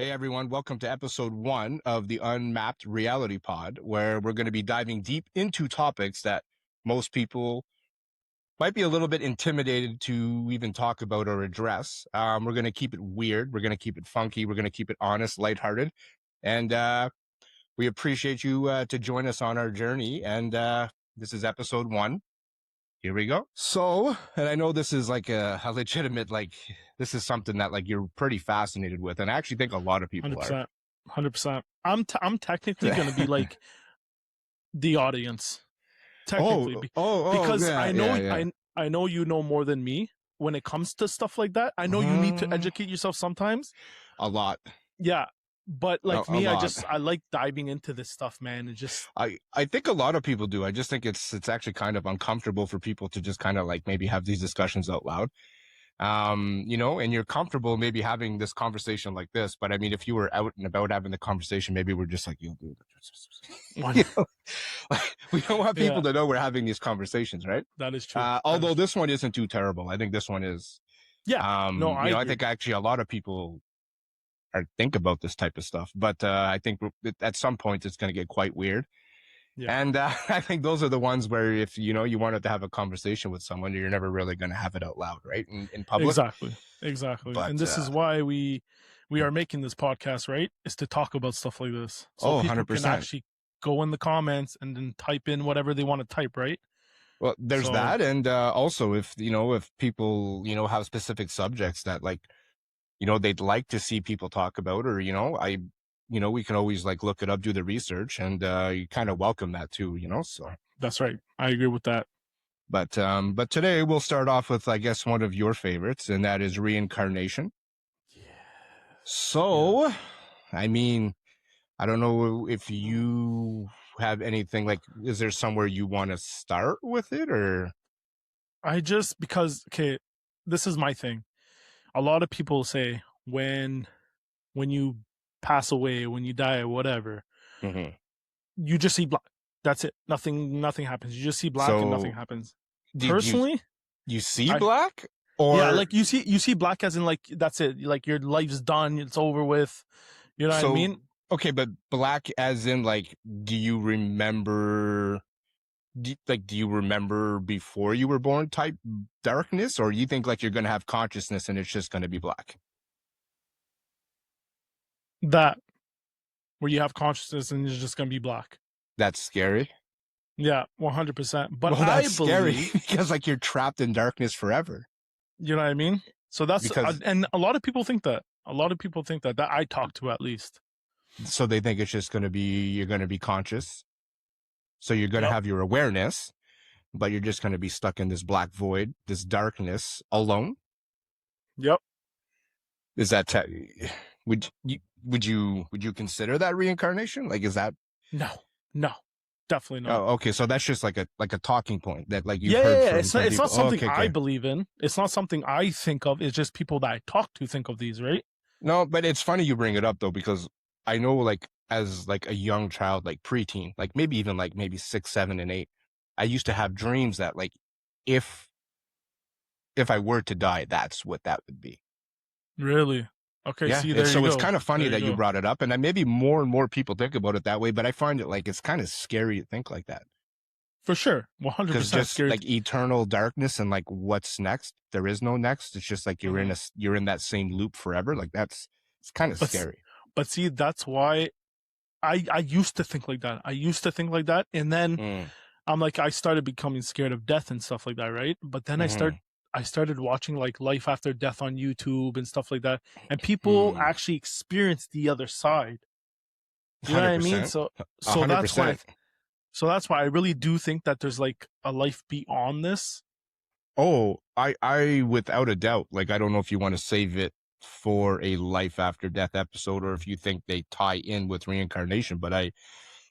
Hey everyone, welcome to episode 1 of the Unmapped Reality Pod, where we're going to be diving deep into topics that most people might be a little bit intimidated to even talk about or address. We're going to keep it weird. We're going to keep it funky. We're going to keep it honest, lighthearted. And we appreciate you to join us on our journey. And this is episode 1. Here we go. So, and I know this is like a legitimate, like, this is something that like you're pretty fascinated with. And I actually think a lot of people 100%, are. 100%. I'm technically going to be like the audience. Technically. Because yeah, I know you know more than me when it comes to stuff like that. I know you need to educate yourself sometimes. A lot. Yeah. But like A me, lot. I like diving into this stuff, man. And just I think a lot of people do. I just think it's actually kind of uncomfortable for people to just kind of like maybe have these discussions out loud. And you're comfortable maybe having this conversation like this, but I mean, if you were out and about having the conversation, maybe we're just like, you know, like, we don't want people to know we're having these conversations, right? That is true. Although this one isn't too terrible. I think this one is. Yeah. I think actually a lot of people think about this type of stuff, but I think at some point it's going to get quite weird. Yeah. And I think those are the ones where if, you wanted to have a conversation with someone, you're never really going to have it out loud, right? In public. Exactly. But, and this is why we are making this podcast, right? Is to talk about stuff like this. So people 100%. can actually go in the comments and then type in whatever they want to type, right? Well, there's that. And also if people, have specific subjects that like, they'd like to see people talk about, or, we can always like look it up, do the research, and you kind of welcome that too, so. That's right. I agree with that. But today we'll start off with, I guess, one of your favorites, and that is reincarnation. Yeah. So, yeah. I mean, I don't know if you have anything like, is there somewhere you want to start with it, or? Because this is my thing. A lot of people say when you pass away, when you die, or whatever, you just see black. That's it. Nothing happens. You just see black and nothing happens. Personally, you see black, or yeah, like you see black as in like that's it. Like your life's done. It's over with. You know what I mean? Okay, but black as in like, do you remember? Do you remember before you were born type darkness, or you think like you're going to have consciousness and it's just going to be black? That where you have consciousness and it's just going to be black. That's scary. Yeah, 100%. But that's scary because like you're trapped in darkness forever. You know what I mean? So that's and a lot of people think that. A lot of people think that I talk to at least. So they think it's just going to be you're going to be conscious. So you're going to have your awareness, but you're just going to be stuck in this black void, this darkness alone. Yep. Is that would you consider that reincarnation? Like, is that? No, definitely not. Oh, okay. So that's just like a talking point that like you. Yeah. It's not something I believe in. It's not something I think of. It's just people that I talk to think of these, right? No, but it's funny you bring it up though, because I know like as like a young child, like preteen, like maybe even like maybe 6, 7, and 8, I used to have dreams that like if I were to die, that's what that would be. Really? Okay. Yeah. See, there so you it's go. kind of funny that you brought it up, and maybe more and more people think about it that way. But I find it like it's kind of scary to think like that. For sure, 100%. Because just scary. like eternal darkness and like what's next? There is no next. It's just like you're in that same loop forever. Like it's kind of scary. But see, that's why I used to think like that. And then I'm like, I started becoming scared of death and stuff like that, right? But then I started watching like life after death on YouTube and stuff like that. And people actually experience the other side. You know what I mean? So 100%. That's why I really do think that there's like a life beyond this. Oh, I without a doubt. Like, I don't know if you want to save it for a life after death episode, or if you think they tie in with reincarnation, but I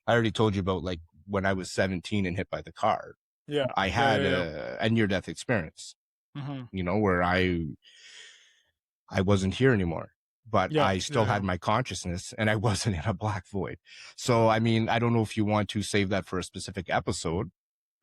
already told you about like when I was 17 and hit by the car. Yeah. I had a near-death experience, where I wasn't here anymore, but I still had my consciousness and I wasn't in a black void. So, I mean, I don't know if you want to save that for a specific episode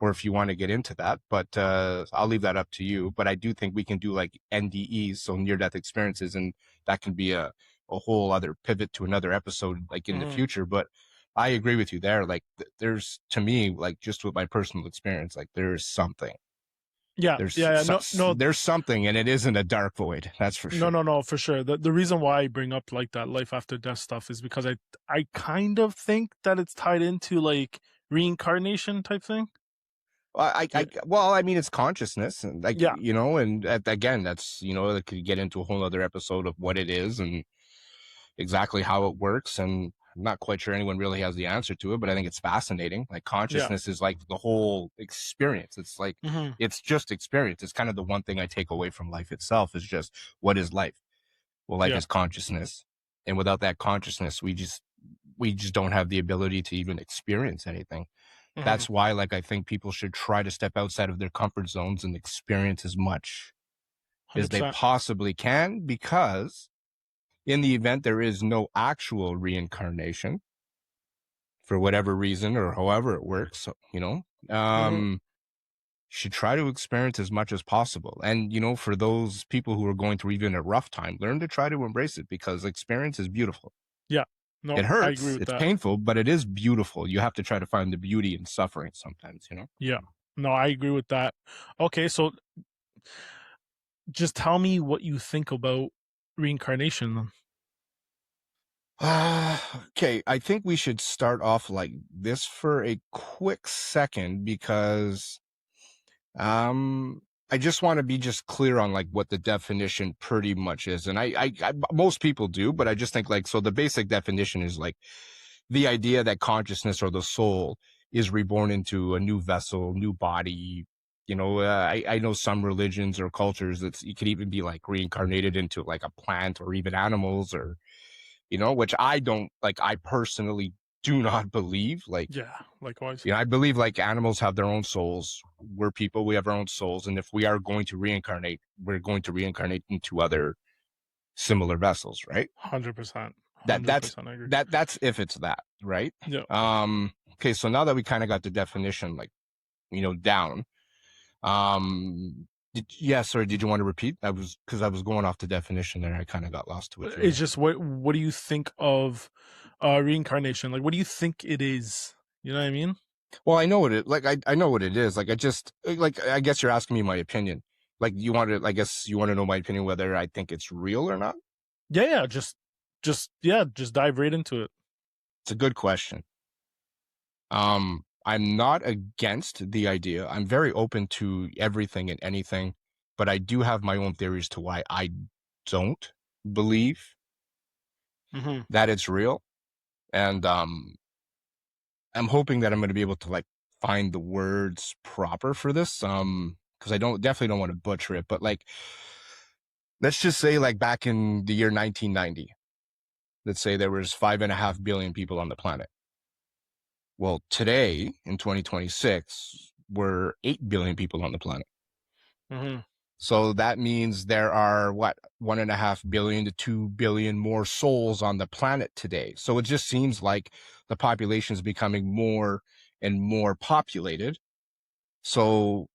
or if you want to get into that, but I'll leave that up to you. But I do think we can do like NDEs, so near-death experiences, and that can be a a whole other pivot to another episode like in the future. But I agree with you there. Like there's, to me, like just with my personal experience, like there's something. Yeah, yeah, no, no, There's something, and it isn't a dark void. That's for sure. no, for sure. The reason why I bring up like that life after death stuff is because I kind of think that it's tied into like reincarnation type thing. Well, I mean, it's consciousness, and like, Yeah, and again, that's, that could get into a whole other episode of what it is and exactly how it works. And I'm not quite sure anyone really has the answer to it, but I think it's fascinating. Like consciousness is like the whole experience. It's like, it's just experience. It's kind of the one thing I take away from life itself is just, what is life? Well, life is consciousness. And without that consciousness, we just don't have the ability to even experience anything. That's why, like, I think people should try to step outside of their comfort zones and experience as much as they 100%. possibly can, because in the event there is no actual reincarnation, for whatever reason or however it works, should try to experience as much as possible. And, for those people who are going through even a rough time, learn to try to embrace it, because experience is beautiful. Yeah. No, It I agree hurts. with It's that. painful, but it is beautiful. You have to try to find the beauty in suffering sometimes, Yeah. No, I agree with that. Okay, so just tell me what you think about reincarnation then. Okay, I think we should start off like this for a quick second, because I just want to be just clear on like what the definition pretty much is. And I most people do, but I just think like, so the basic definition is like the idea that consciousness or the soul is reborn into a new vessel, new body. I know some religions or cultures that you could even be like reincarnated into like a plant or even animals, or which I don't like. I personally do not believe. Like, Yeah, likewise. I believe like animals have their own souls. We're people, we have our own souls. And if we are going to reincarnate, we're going to reincarnate into other similar vessels, right? 100%. That's 100% I agree. that's if it's that, right? Yeah. Okay, so now that we kind of got the definition like, down. Sorry, did you want to repeat? Because I was going off the definition there. I kind of got lost to it. It's just what do you think of reincarnation? Like what do you think it is? You know what I mean? Well, I know what it like. I know what it is. Like, I guess you're asking me my opinion. Like, I guess you want to know my opinion whether I think it's real or not. Yeah, just dive right into it. It's a good question. I'm not against the idea. I'm very open to everything and anything, but I do have my own theories to why I don't believe that it's real. And I'm hoping that I'm going to be able to like find the words proper for this. Because I definitely don't want to butcher it, but like, let's just say like back in the year 1990, let's say there was 5.5 billion people on the planet. Well, today in 2026, we're 8 billion people on the planet. So that means there are 1.5 billion to 2 billion more souls on the planet today. So it just seems like the population is becoming more and more populated. So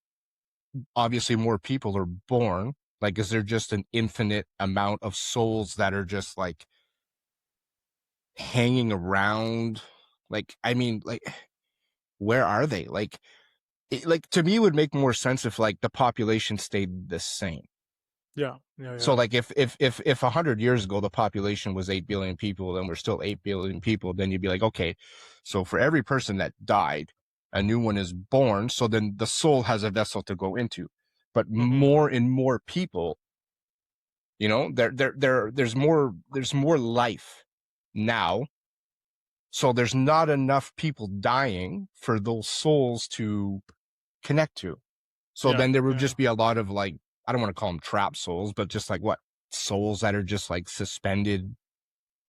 obviously more people are born. Like, is there just an infinite amount of souls that are just like hanging around? Like, I mean, like, where are they? Like, to me, it would make more sense if like the population stayed the same. Yeah. So like if 100 years ago the population was 8 billion people and we're still 8 billion people, then you'd be like, okay, so for every person that died, a new one is born. So then the soul has a vessel to go into. But more and more people, there's more life now. So there's not enough people dying for those souls to connect to. So then there would just be a lot of like, I don't want to call them trap souls, but just like souls that are just like suspended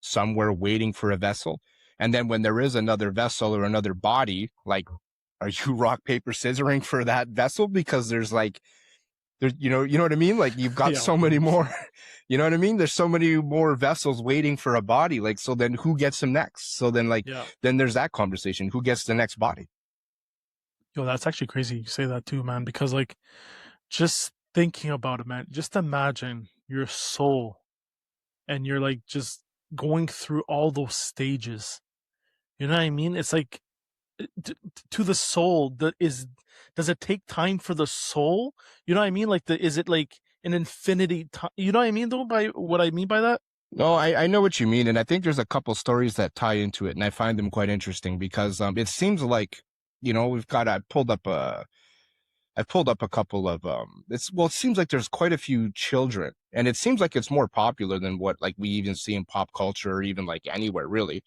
somewhere waiting for a vessel. And then when there is another vessel or another body, like, are you rock, paper, scissoring for that vessel? Because there's you know what I mean? Like, you've got so many more, you know what I mean? There's so many more vessels waiting for a body. Like, so then who gets them next? So then then there's that conversation. Who gets the next body? Yo, that's actually crazy you say that too, man, because like just thinking about it, man, just imagine your soul and you're like just going through all those stages. You know what I mean? It's like to the soul. Does it take time for the soul? You know what I mean? Like is it like an infinity time? You know what I mean? Though, by what I mean by that. No, I know what you mean, and I think there's a couple stories that tie into it, and I find them quite interesting because it seems like we've got I've pulled up a couple of it seems like there's quite a few children, and it seems like it's more popular than what like we even see in pop culture or even like anywhere really.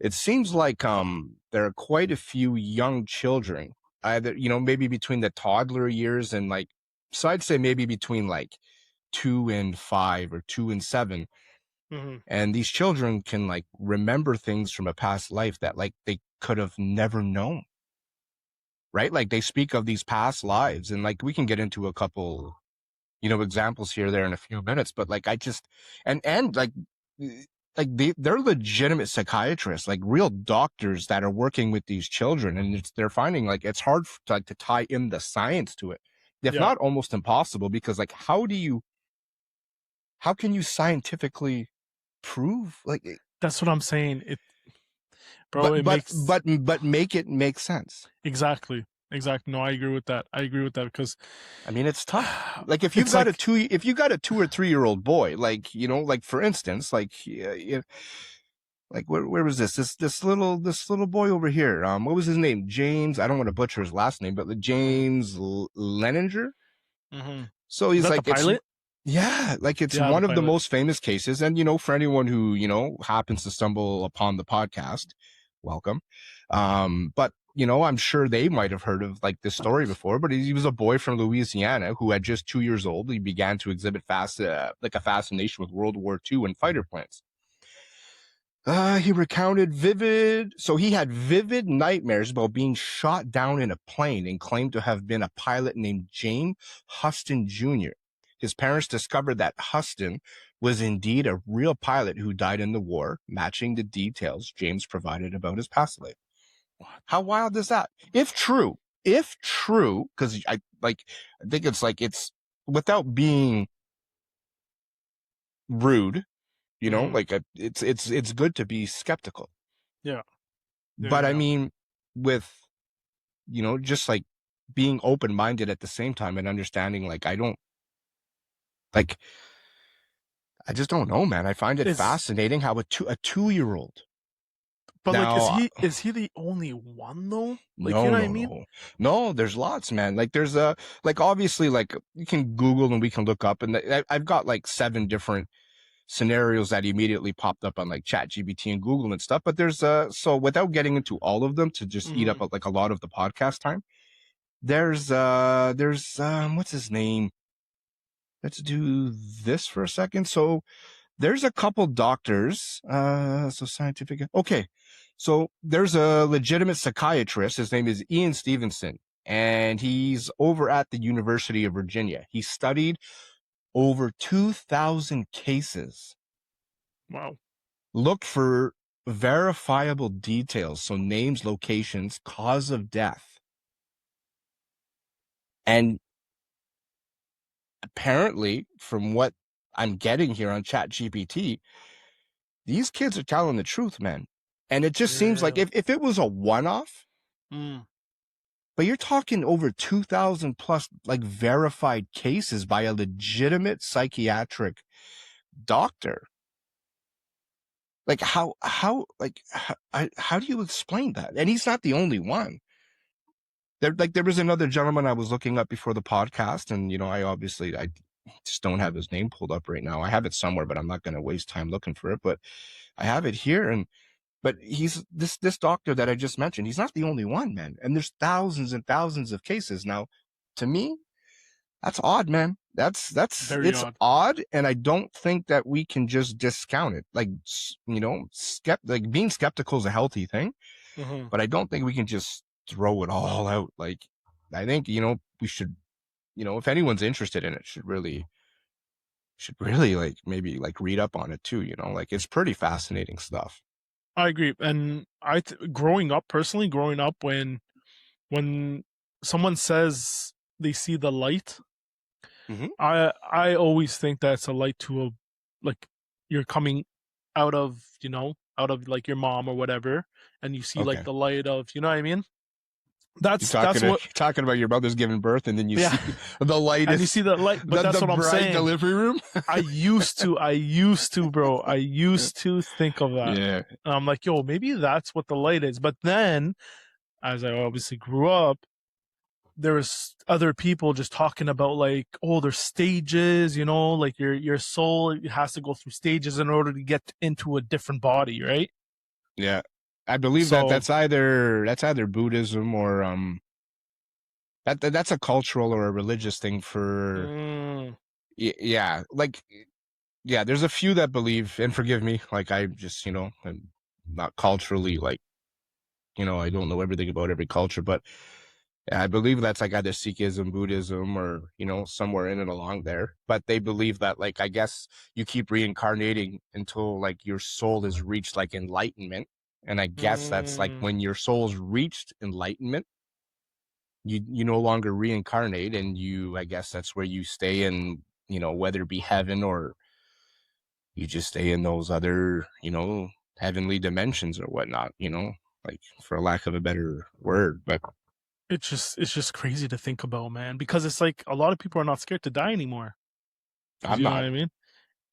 It seems like there are quite a few young children, either maybe between the toddler years and like, so I'd say maybe between like 2 and 5 or 2 and 7. Mm-hmm. And these children can like remember things from a past life that like they could have never known. Right? Like they speak of these past lives, and like we can get into a couple, examples here, there in a few minutes, but like I just, and like they're legitimate psychiatrists, like real doctors that are working with these children, and they're finding like it's hard to tie in the science to it, if not almost impossible, because like how can you scientifically prove like That's what I'm saying. It makes but make it make sense. Exactly. No, I agree with that. Because I mean, it's tough. Like if you've it's got like, if you got a 2 or 3 year old boy, like like for instance, like like where was this little boy over here? What was his name? James. I don't want to butcher his last name, but James Leninger. mm-hmm. So Is he's that the like, pilot? like it's Yeah, the one of the pilot. most famous cases. And, for anyone who, happens to stumble upon the podcast, welcome. But, I'm sure they might have heard of like this story before, but he was a boy from Louisiana who at just 2 years old, he began to exhibit like a fascination with World War II and fighter planes. He recounted he had vivid nightmares about being shot down in a plane and claimed to have been a pilot named James Huston Jr. His parents discovered that Huston was indeed a real pilot who died in the war, matching the details James provided about his past life. How wild is that? If true, because I think it's like, it's without being rude, Mm-hmm. like it's good to be skeptical. Yeah. But I mean, with, just like being open-minded at the same time and understanding, like, I just don't know, man. I find it fascinating how a 2-year-old. But like, Now, is he the only one though? Like, you no, know what I no, mean? no, there's lots, man. Like there's like obviously like you can Google and we can look up, and I've got like 7 different scenarios that immediately popped up on like ChatGPT and Google and stuff. But there's so without getting into all of them to just eat up like a lot of the podcast time, there's what's his name? Let's do this for a second. So there's a couple doctors, so scientific. Okay. So there's a legitimate psychiatrist. His name is Ian Stevenson, and he's over at the University of Virginia. He studied over 2,000 cases. Wow. Looked for verifiable details, so names, locations, cause of death. And apparently, from what I'm getting here on ChatGPT, these kids are telling the truth, man. And it just seems like if it was a one-off, but you're talking over 2,000 plus like verified cases by a legitimate psychiatric doctor. Like how do you explain that? And he's not the only one. There was another gentleman I was looking up before the podcast, and I just don't have his name pulled up right now. I have it somewhere, but I'm not going to waste time looking for it. But I have it here, but he's this doctor that I just mentioned. He's not the only one, man. And there's thousands and thousands of cases. Now, to me, that's odd, man. Very It's odd. odd, and I don't think that we can just discount it. Like like being skeptical is a healthy thing, but I don't think we can just throw it all out. Like I think we should, if anyone's interested in it, should really like maybe like read up on it too. Like it's pretty fascinating stuff. I agree. And growing up, when someone says they see the light, Mm-hmm. I always think that's a light to like you're coming out of, out of like your mom or whatever, and you see like Okay. the light of, you know what I mean? You're That's what, talking about your mother's giving birth, and then you yeah. see the light And you is see the light, but the that's what I'm bright saying. delivery room. I used to, bro. I used to think of that. Yeah. And I'm like, yo, maybe that's what the light is. But then, as I obviously grew up, there was other people just talking about like, oh, there's stages, like your soul has to go through stages in order to get into a different body, right? Yeah. I believe that So, that's either Buddhism or that's a cultural or a religious thing for yeah, like yeah, there's a few that believe, and forgive me, like I just, I'm not culturally like, I don't know everything about every culture, but yeah, I believe that's like either Sikhism, Buddhism, or, somewhere in and along there. But they believe that, like, I guess you keep reincarnating until like your soul has reached like enlightenment. And I guess that's like when your soul's reached enlightenment, you no longer reincarnate, and I guess that's where you stay in, whether it be heaven or you just stay in those other, heavenly dimensions or whatnot, like for lack of a better word. But it's just crazy to think about, man, because it's like a lot of people are not scared to die anymore. I'm You know what not. I mean?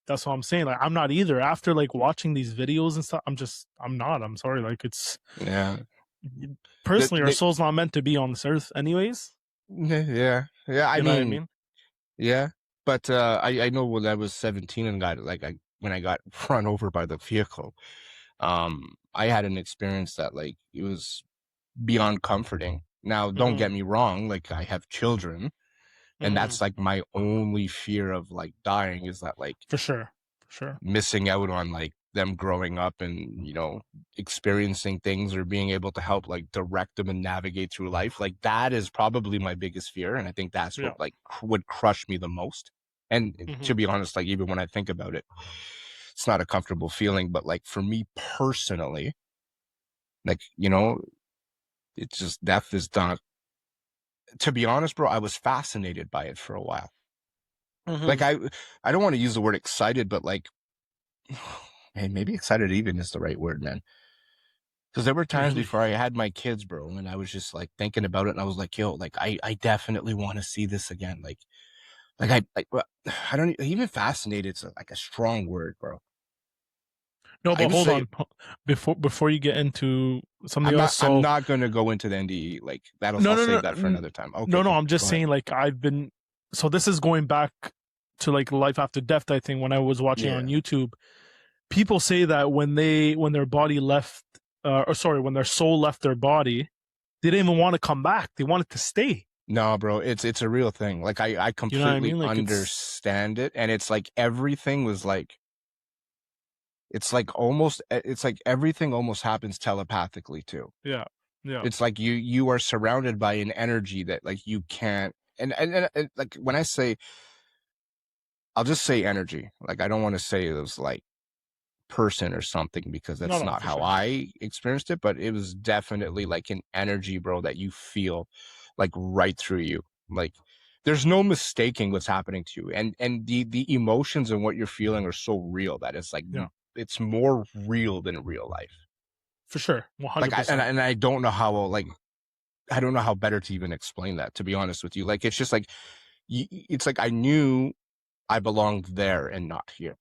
That's what I'm saying. Like, I'm not either. After like watching these videos and stuff, I'm not. I'm sorry. Like, it's Yeah. personally, our soul's not meant to be on this earth, anyways. Yeah. I You know what I mean, mean? yeah. But I know when I was 17 and when I got run over by the vehicle, I had an experience that like it was beyond comforting. Now, don't get me wrong, like I have children, and that's like my only fear of like dying is that like For sure. missing out on like them growing up and experiencing things or being able to help like direct them and navigate through life. Like that is probably my biggest fear, and I think that's Yeah. what like would crush me the most. And to be honest, like even when I think about it, it's not a comfortable feeling. But like for me personally, like it's just death is not. To be honest, bro, I was fascinated by it for a while. Like I don't want to use the word excited, but like man, maybe excited even is the right word, man. Because there were times before I had my kids, bro, and I was just like thinking about it, and I was like, yo, like I definitely want to see this again. I don't even fascinated. It's like a strong word, bro. No, I but would hold say on. Before you get into something I'm not. else, I'm so not going to go into the NDE. Like that'll. no, I'll no, save no, that for another time. Okay, no, no. okay. I'm just Go ahead. saying, like, so this is going back to like life after death. I think when I was watching on YouTube, people say that when their body left, when their soul left their body, they didn't even want to come back. They wanted to stay. No, bro, it's a real thing. Like I You know what I completely mean? Like understand it, and it's like everything was like. It's like everything almost happens telepathically too. yeah. It's like you are surrounded by an energy that like you can't and like when I say I'll just say energy. Like I don't want to say it was like person or something because that's No, not for how sure. I experienced it, but it was definitely like an energy, bro, that you feel like right through you. Like there's no mistaking what's happening to you. And the emotions and what you're feeling are so real that it's like it's more real than real life. For sure. Like 100%. and I don't know how like I don't know how better to even explain that, to be honest with you. Like it's just like it's like I knew I belonged there and not here.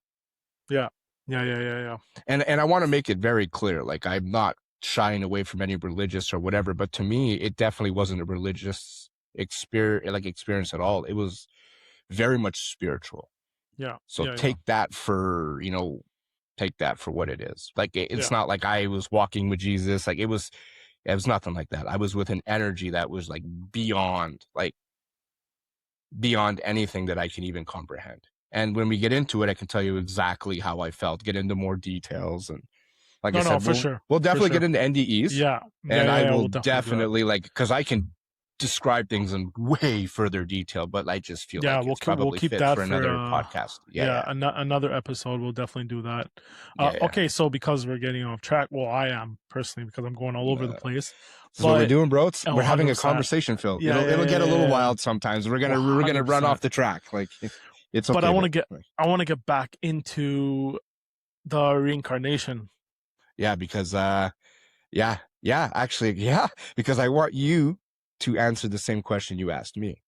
Yeah. And I want to make it very clear, like I'm not shying away from any religious or whatever, but to me it definitely wasn't a religious experience at all. It was very much spiritual. Yeah. So take that for what it is. Like it's not like I was walking with Jesus. Like it was nothing like that. I was with an energy that was like beyond anything that I can even comprehend. And when we get into it, I can tell you exactly how I felt, get into more details. And like I said, for sure. we'll definitely get into NDEs. Yeah. And I will we'll definitely like, because I can describe things in way further detail, but I just feel like it's probably keep fit that for another podcast. Another episode. We'll definitely do that. Yeah. Okay, so because we're getting off track, well, I am personally because I'm going all over the place. This is what we're doing, bro. We're having a 100%. conversation, Phil. It'll get a little wild sometimes. We're gonna run off the track. Like it's okay. But I want to get back into The reincarnation. Yeah, because actually, because I want you to answer the same question you asked me,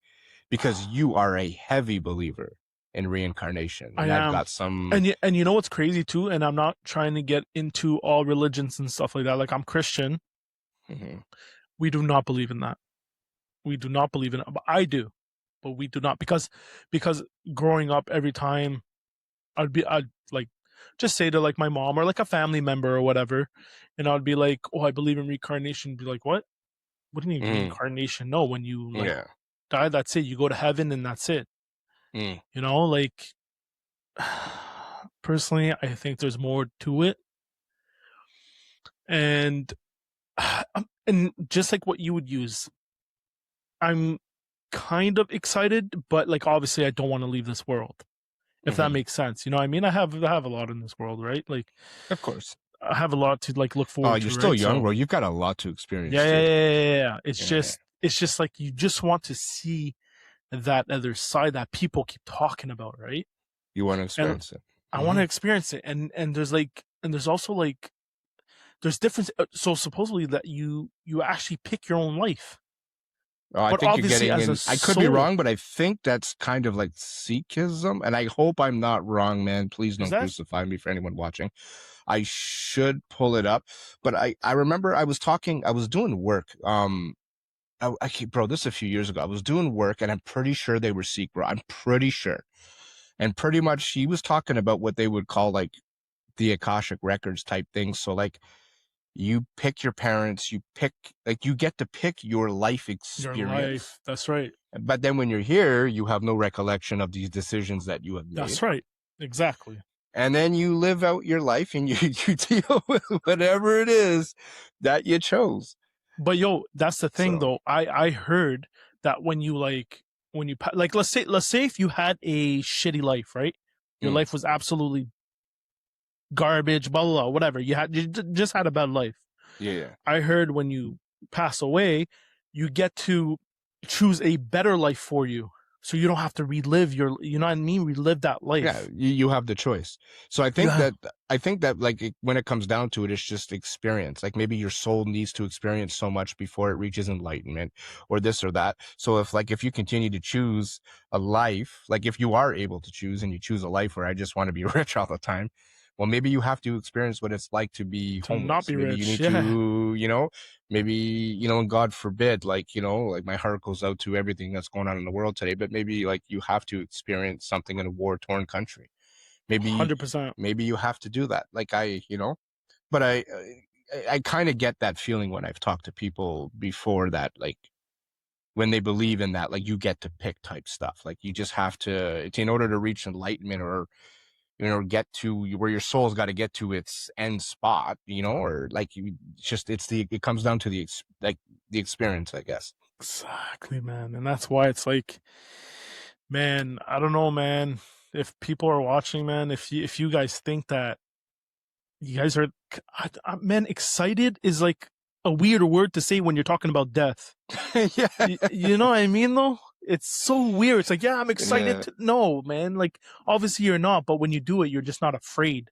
because you are a heavy believer in reincarnation, I and I've am. got some. And you know what's crazy too? And I'm not trying to get into all religions and stuff like that. Like, I'm Christian. Mhm. We do not believe in that. We do not believe in it. But I do. But we do not, because growing up, every time I'd like just say to like my mom or like a family member or whatever, and I'd be like, "Oh, I believe in reincarnation." Be like, "What? What do you mean reincarnation?" No, when you like Yeah. die, that's it. You go to heaven and that's it. Mm. You know, like personally, I think there's more to it, and just like what you would use, I'm kind of excited, but like obviously, I don't want to leave this world. If that Mhm. makes sense, you know what I mean? I have a lot in this world, right? Like Of course. I have a lot to like look Oh, forward you're to, still right? young, So bro. You've got a lot to experience yeah, yeah, too. yeah, yeah, yeah. Yeah. It's just like you just want to see that other side that people keep talking about, right? You want to And experience it. I want to Hmm. experience it, and there's like, and there's also like, there's difference. So supposedly that you actually pick your own life, Oh, I but think you're obviously getting as a in. I could be soul, wrong, but I think that's kind of like Sikhism. And I hope I'm not wrong, man. Please is don't that crucify me for anyone watching. I should pull it up. But I remember I was doing work. Bro, this is a few years ago. I was doing work and I'm pretty sure they were Sikh, bro. I'm pretty sure. And pretty much he was talking about what they would call like the Akashic records type things. So like you pick your parents, you get to pick your life your experience. life? That's right. But then when you're here, you have no recollection of these decisions that you have made. That's right. Exactly. And then you live out your life and you deal with whatever it is that you chose. But yo, that's the thing So, though. I heard that when you like like let's say if you had a shitty life, right? Your mm, life was absolutely garbage, blah blah blah, whatever. You just had a bad life. yeah. I heard when you pass away, you get to choose a better life for you, so you don't have to relive your, you know what I mean, relive that Yeah, life. you have the choice. So Yeah, I think that like when it comes down to it, it's just experience. Like maybe your soul needs to experience so much before it reaches enlightenment or this or that. So if you continue to choose a life, like if you are able to choose and you choose a life where I just want to be rich all the time, well, maybe you have to experience what it's like to be to not homeless. be Maybe you rich. need Yeah, to, maybe, and God forbid, like, like my heart goes out to everything that's going on in the world today, but maybe like you have to experience something in a war-torn country. Maybe, 100%. maybe you have to do that. Like but I kind of get that feeling when I've talked to people before that, like when they believe in that, like you get to pick type stuff. Like you just have to, it's in order to reach enlightenment or get to where your soul's got to get to its end spot, or like it comes down to the experience, I guess. Exactly, man. And that's why it's like, man, I don't know, man. If people are watching, man, if you guys think that you guys are, man, excited is like a weird word to say when you're talking about death. Yeah. You know what I mean, though? It's so weird. It's like, yeah, I'm excited Yeah. to. No, man. Like, obviously you're not, but when you do it, you're just not afraid,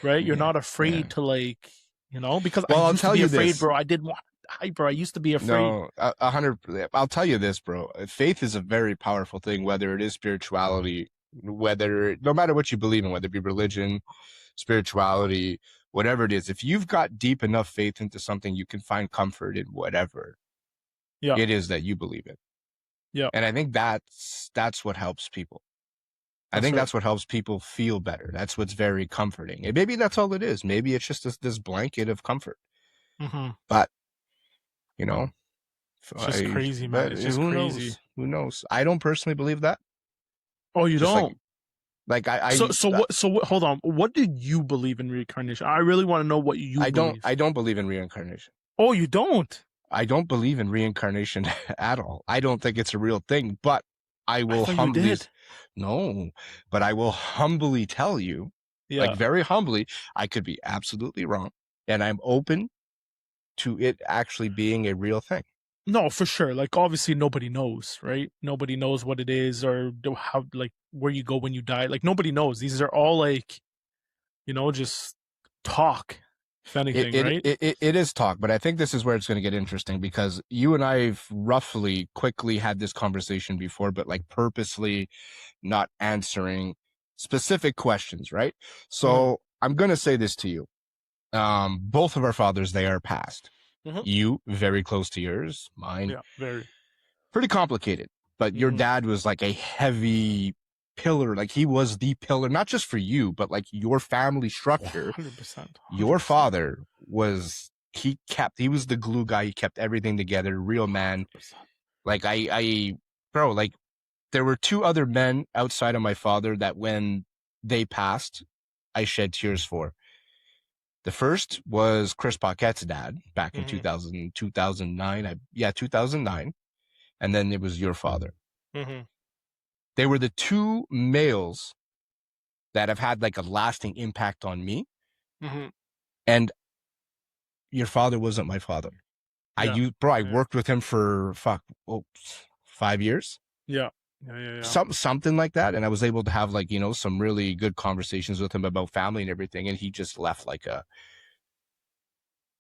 right? You're Yeah. not Yeah. afraid to like, because I Well, I'll used to tell be you afraid, this. bro. I did want to die, bro. I used to be afraid. No, 100. I'll tell you this, bro. Faith is a very powerful thing, whether it is spirituality, no matter what you believe in, whether it be religion, spirituality, whatever it is. If you've got deep enough faith into something, you can find comfort in whatever Yeah, it is that you believe in. yeah, And I think that's what helps people. I that's think right. that's what helps people feel better. That's what's very comforting. And maybe that's all it is. Maybe it's just this blanket of comfort. Mm-hmm. But, you know, It's just crazy, man. but It's just who crazy. knows? Who knows? I don't personally believe that. Oh, you Just don't? like So what? So what? Hold on. What did you believe in reincarnation? I really want to know what you believe. I don't believe in reincarnation. Oh, you don't? I don't believe in reincarnation at all. I don't think it's a real thing, but I I will thought you humbly, did. no, but I will humbly tell you, like Yeah. very humbly, I could be absolutely wrong. And I'm open to it actually being a real thing. No, for sure. Like, obviously, nobody knows, right? Nobody knows what it is or how, like, where you go when you die. Like, nobody knows. These are all like just talk, if anything, It, right? it is talk, but I think this is where it's going to get interesting because you and I've roughly quickly had this conversation before, but like purposely not answering specific questions, right? So I'm going to say this to you. Both of our fathers, they are passed. You, very close to yours. Mine, Yeah, very. pretty complicated. But your dad was like a heavy pillar. Like he was the pillar, not just for you, but like your family structure. 100%. Your father was, he was the glue guy. He kept everything together. Real man. 100%. Like bro, like there were two other men outside of my father that when they passed, I shed tears for. The first was Chris Paquette's dad back in 2009. 2009. And then it was your father. They were the two males that have had like a lasting impact on me. And your father wasn't my father. Yeah. I worked with him for 5 years. Yeah. Something like that. And I was able to have like, some really good conversations with him about family and everything. And he just left like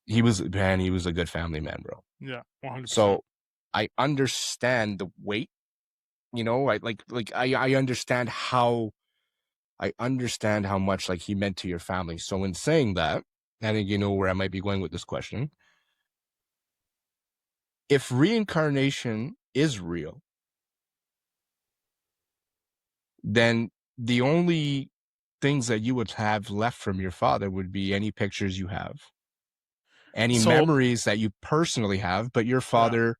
he was a good family man, bro. Yeah. 100%. So I understand the weight, I understand how much like he meant to your family. So in saying that, I think you know where I might be going with this question. If reincarnation is real, then the only things that you would have left from your father would be any pictures you have, any memories that you personally have, but your father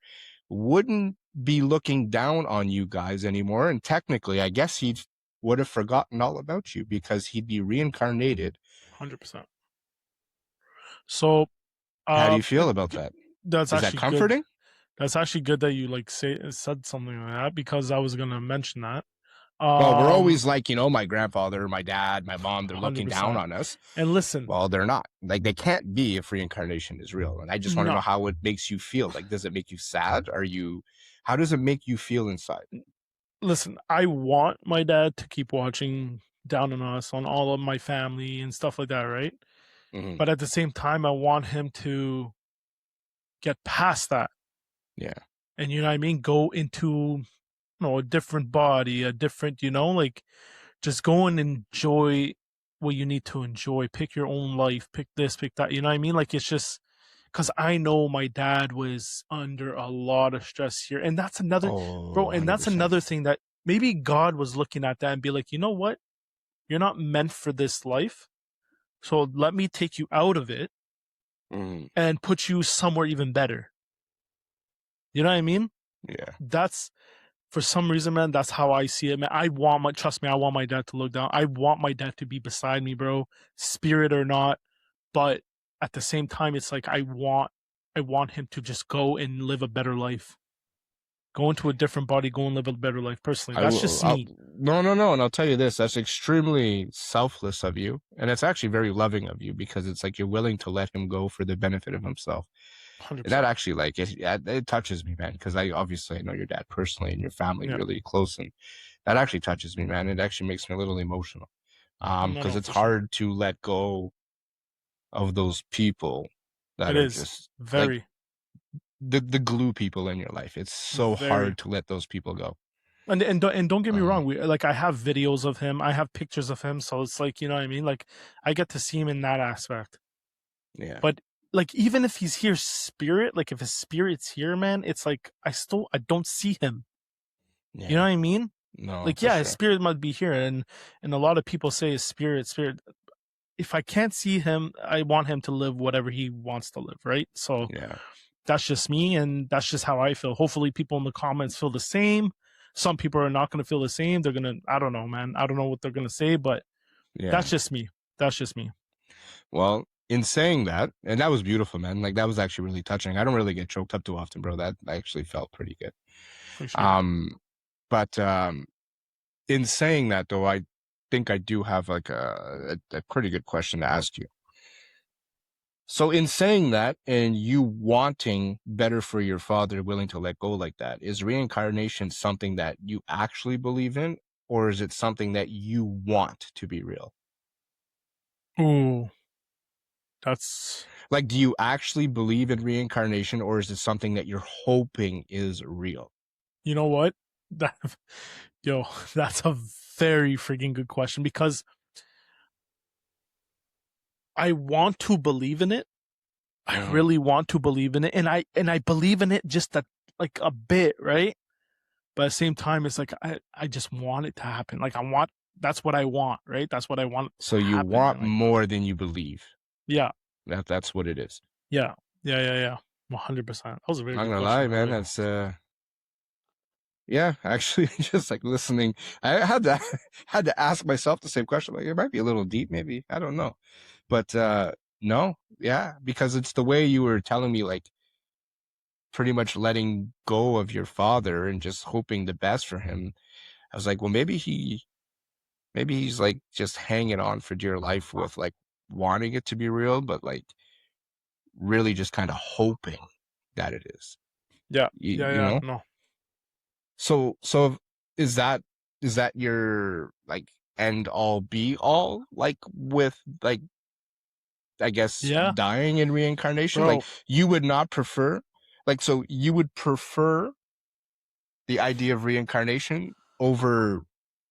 wouldn't be looking down on you guys anymore. And technically, I guess he would have forgotten all about you because he'd be reincarnated. 100%. So, how do you feel about that? That's Is actually that comforting? Good. That's actually good that you said something like that because I was gonna mention that. Well, we're always like, my grandfather, my dad, my mom, they're 100%. Looking down on us. And listen. Well, they're not. Like, they can't be if reincarnation is real. And I just want to know how it makes you feel. Like, does it make you sad? How does it make you feel inside? Listen, I want my dad to keep watching down on us, on all of my family and stuff like that, right? But at the same time, I want him to get past that. Yeah. And you know what I mean? Go into, a different body, a different, like just go and enjoy what you need to enjoy. Pick your own life, pick this, pick that. You know what I mean? Like it's just because I know my dad was under a lot of stress here. And that's another, bro, and 100%. that's another thing that maybe God was looking at that and be like, you know what? You're not meant for this life. So let me take you out of it and put you somewhere even better. You know what I mean? Yeah. That's, for some reason, man, that's how I see it, man. Trust me, I want my dad to look down. I want my dad to be beside me, bro, spirit or not. But at the same time, it's like I want him to just go and live a better life. Go into a different body, go and live a better life. Personally, that's just me. No. And I'll tell you this, that's extremely selfless of you. And it's actually very loving of you because it's like you're willing to let him go for the benefit of himself. 100%. That actually, like, it touches me, man, because I know your dad personally and your family really close. And that actually touches me, man. It actually makes me a little emotional because it's hard to let go of those people that are just very... Like, the glue people in your life. It's so hard to let those people go. And don't get me wrong. I have videos of him. I have pictures of him. So it's like, you know what I mean? Like I get to see him in that aspect. Yeah. But like, even if he's here spirit, like if his spirit's here, man, it's like, I don't see him. Yeah. You know what I mean? No. Like, yeah, his spirit might be here. And a lot of people say his spirit. If I can't see him, I want him to live whatever he wants to live. Right. So yeah. That's just me, and that's just how I feel. Hopefully people in the comments feel the same. Some people are not going to feel the same. They're going to, I don't know, man. I don't know what they're going to say, but that's just me. That's just me. Well, in saying that, and that was beautiful, man. Like, that was actually really touching. I don't really get choked up too often, bro. That actually felt pretty good. For sure. But in saying that, though, I think I do have like a pretty good question to ask you. So in saying that, and you wanting better for your father, willing to let go like that, is reincarnation something that you actually believe in, or is it something that you want to be real? Ooh, that's, Like, do you actually believe in reincarnation, or is it something that you're hoping is real? you know what? That, yo, that's a very freaking good question, because I want to believe in it. I really want to believe in it, and I believe in it just like a bit, right? But at the same time, it's like I just want it to happen. Like, that's what I want, right? That's what I want So to you happen, want man. Like, more than you believe. yeah, That's what it is. yeah, yeah. 100%. That was a very I'm not good gonna question, lie, by the man. way. That's yeah, actually, just like listening, I had to had to ask myself the same question. Like, it might be a little deep, maybe. I don't know, but no, yeah, because it's the way you were telling me, like pretty much letting go of your father and just hoping the best for him. I was like, well, maybe he's like just hanging on for dear life with like wanting it to be real, but like really just kind of hoping that it is. Yeah, You know? no, So is that your like end all be all, like with like I guess yeah, dying in reincarnation? Like bro. you would not prefer, like, so you would prefer the idea of reincarnation over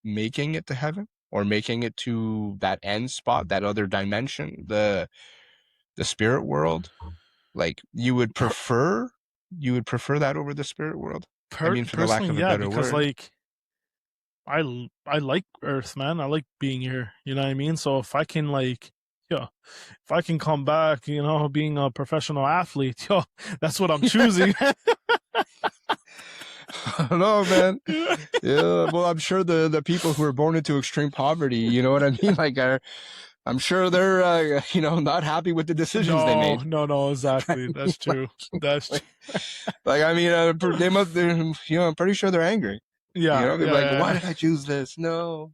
making it to heaven, or making it to that end spot, that other dimension, the spirit world? Like you would prefer that over the spirit world? I mean, for the lack Personally, of a yeah, better because word. like I like Earth, man. I like being here. You know what I mean? So if I can like, yeah, if I can come back, being a professional athlete, yo, that's what I'm choosing. I don't know, man. Yeah, well, I'm sure the people who are born into extreme poverty, you know what I mean? Like, I'm sure they're, not happy with the decisions they No, made. no, exactly. That's like, true. That's like, true. like, I mean, they must, I'm pretty sure they're angry. Yeah, They're like, why yeah. did I choose this? No.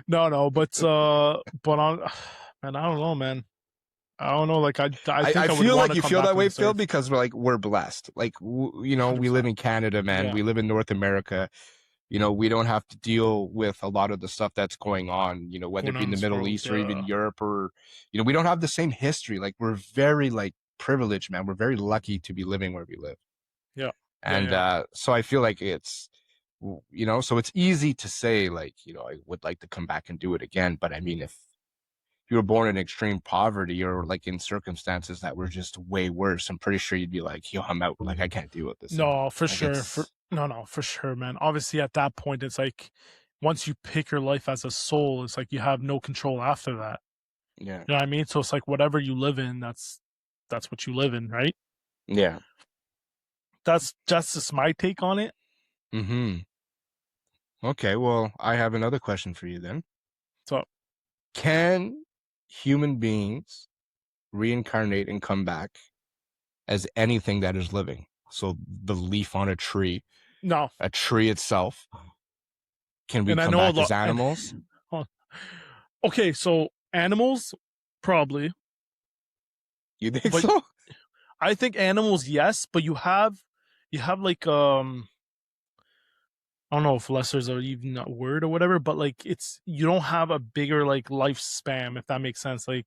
No, but on, man, I don't know, man. I don't know. Like, I I think I would feel want like to you come feel back that to way, this Phil, Earth. because we're blessed. Like, we live 100%. in Canada, man. Yeah. We live in North America. We don't have to deal with a lot of the stuff that's going on, whether Going it be on in the this Middle world. East or even Yeah. Europe, or, we don't have the same history. Like, we're very like privileged, man. We're very lucky to be living where we live. Yeah. And so I feel like it's, so it's easy to say, like, I would like to come back and do it again. But I mean, if you were born in extreme poverty, or like in circumstances that were just way worse, I'm pretty sure you'd be like, yo, I'm out. Like, I can't deal with this anymore. No, for Like, sure. it's, No, for sure, man. Obviously, at that point, it's like once you pick your life as a soul, it's like you have no control after that. yeah. You know what I mean? So it's like whatever you live in, that's what you live in, right? Yeah. That's just my take on it. Mm-hmm. Okay, well, I have another question for you then. So Can human beings reincarnate and come back as anything that is living? So the leaf on a tree no, itself, can we and I come know a back as lot. And animals? okay, so animals probably, You think but so? I think animals, yes, but you have like I don't know if lesser's are even a word or whatever, but like you don't have a bigger like lifespan, if that makes sense. Like,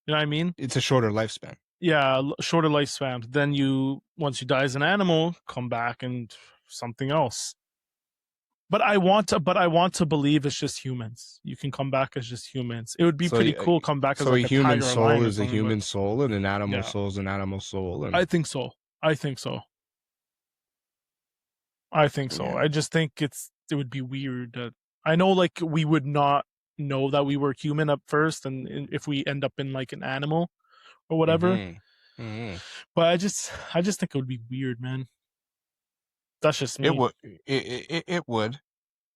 you know what I mean? It's a shorter lifespan. Yeah, shorter lifespan. Then once you die as an animal, come back and something else. But I want to believe it's just humans. You can come back as just humans. It would be So, pretty cool. Come back as so a like a human tiger or soul lion or is a something. But human soul, and an animal yeah, soul is an animal soul, and I think so. I think so. I think so. yeah. I just think it would be weird. I know, like, we would not know that we were human at first, and if we end up in like an animal or whatever. Mm-hmm. Mm-hmm. But I just think it would be weird, man. That's just It me. would. It would.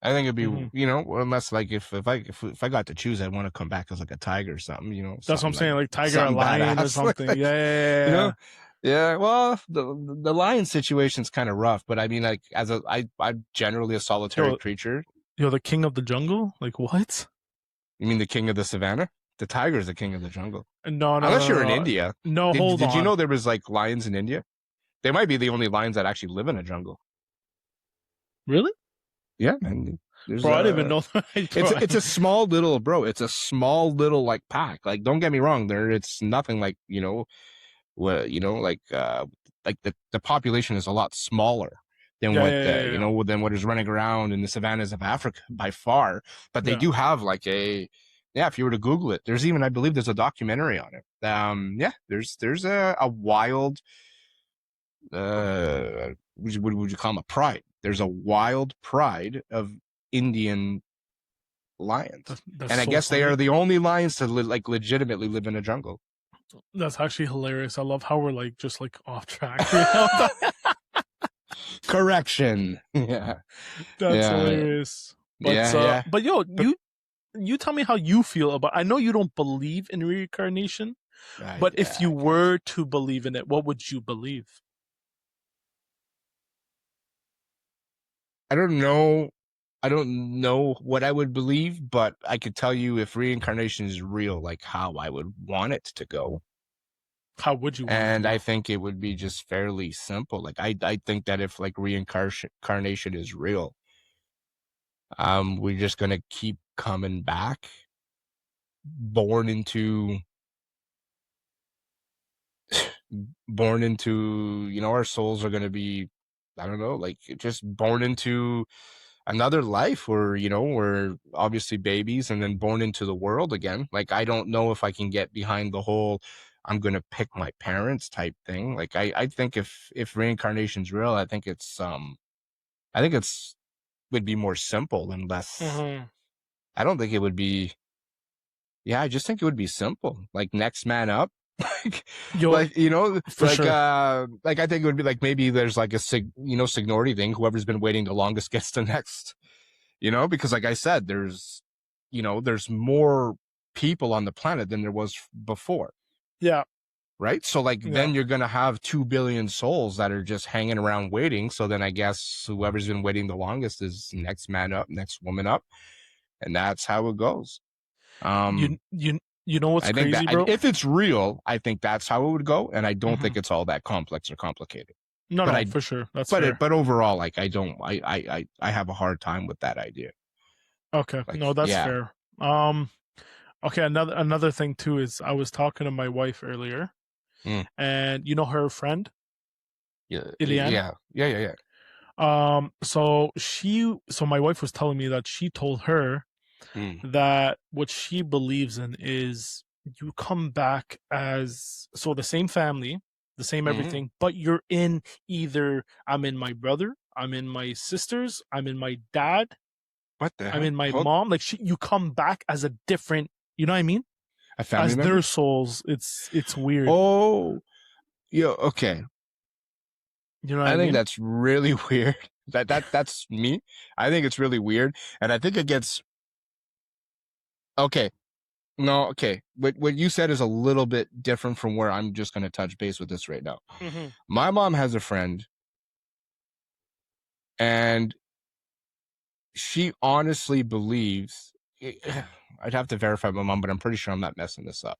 I think it'd be, Hmm. unless like if I got to choose, I'd want to come back as like a tiger or something, That's what I'm something like saying, like tiger or something lion or badass, like, something. Yeah, you know, yeah. yeah. Well, the lion situation's kind of rough, but I mean, like, I'm generally a solitary Yo, creature. the king of the jungle. Like, what? You mean the king of the savannah? The tiger is the king of the jungle, No, no, unless no, you're in no, no. India. No, Did hold Did you on. know there was like lions in India? They might be the only lions that actually live in a jungle. Really? Yeah, man. There's Bro, I didn't even know that. it's a small little, bro. It's a small little like pack. Like, don't get me wrong. It's nothing like, like the population is a lot smaller than than what is running around in the savannas of Africa by far. But they do have like if you were to Google it, there's even, I believe there's a documentary on it. There's a wild, what would you call them? A pride. There's a wild pride of Indian lions. That's and I so guess funny. they are the only lions to legitimately live in a jungle. That's actually hilarious. I love how we're like just like off track. Correction. Yeah. That's hilarious. But but yo, you tell me how you feel about, I know you don't believe in reincarnation, but if you were to believe in it, what would you believe? I don't know what I would believe, but I could tell you if reincarnation is real, like how I would want it to go. How would you want and it to go? I think it would be just fairly simple. Like I think that if like reincarnation is real, we're just gonna keep coming back, born into our souls are gonna be, I don't know, like just born into another life where we're obviously babies and then born into the world again. Like I don't know if I can get behind the whole I'm gonna pick my parents type thing. Like I think if reincarnation's real, I think it's would be more simple and less. I don't think it would be. Yeah, I just think it would be simple. Like next man up. Like for sure. Like I think it would be like maybe there's like a seniority thing. Whoever's been waiting the longest gets the next. Because like I said, there's more people on the planet than there was before. Yeah. Right. So like then you're gonna have 2 billion souls that are just hanging around waiting. So then I guess whoever's been waiting the longest is next man up, next woman up, and that's how it goes. You know what's crazy, bro? If it's real, I think that's how it would go, and I don't think it's all that complex or complicated. No, for sure. That's but fair. But overall, like I have a hard time with that idea. Okay, like, no, that's fair. Okay, another thing too is I was talking to my wife earlier, and you know her friend, Ilian? Yeah. So my wife was telling me that she told her that what she believes in is you come back as, so the same family, the same everything, but you're in either I'm in my brother, I'm in my sisters, I'm in my dad, I'm in my mom. Like you come back as a different, you know what I mean? A family member? Their souls. It's weird. Oh, yeah. Okay. You know what I mean? think that's really weird. That's me. I think it's really weird, and I think it gets. Okay. No, okay. What you said is a little bit different from where I'm just going to touch base with this right now. My mom has a friend, and she honestly believes. I'd have to verify my mom, but I'm pretty sure I'm not messing this up.